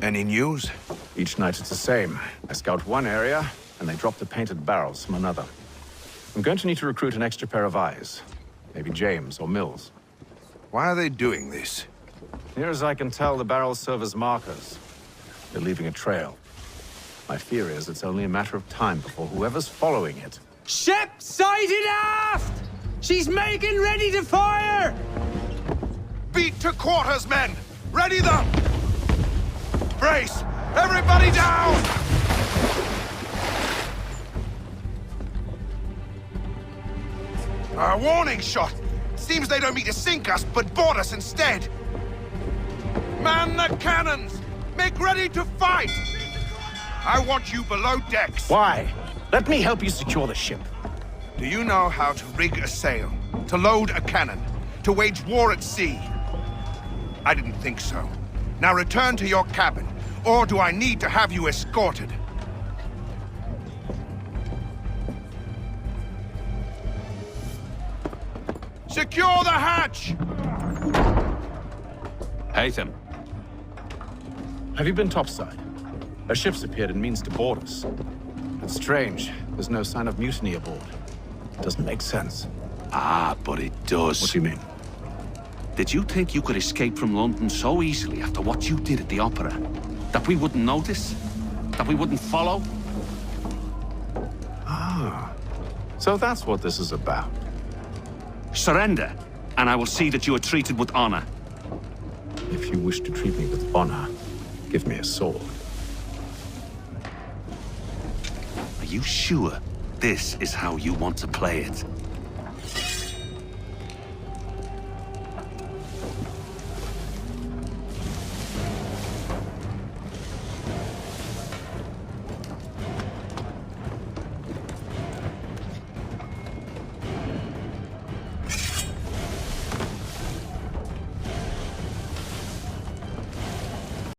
Any news? Each night it's the same. I scout one area, and they drop the painted barrels from another. I'm going to need to recruit an extra pair of eyes. Maybe James or Mills. Why are they doing this? Near as I can tell, the barrels serve as markers. They're leaving a trail. My fear is it's only a matter of time before whoever's following it... Ship sighted aft! She's making ready to fire! Beat to quarters, men! Ready the... Brace! Everybody down! A warning shot! Seems they don't mean to sink us, but board us instead! Man the cannons! Make ready to fight! I want you below decks! Why? Let me help you secure the ship. Do you know how to rig a sail? To load a cannon? To wage war at sea? I didn't think so. Now return to your cabin, or do I need to have you escorted? Secure the hatch! Claidheamh. Have you been topside? A ship's appeared and means to board us. It's strange. There's no sign of mutiny aboard. Doesn't make sense. Ah, but it does. What do you mean? Did you think you could escape from London so easily after what you did at the opera? That we wouldn't notice? That we wouldn't follow? Ah. So that's what this is about. Surrender, and I will see that you are treated with honor. If you wish to treat me with honor, give me a sword. Are you sure this is how you want to play it?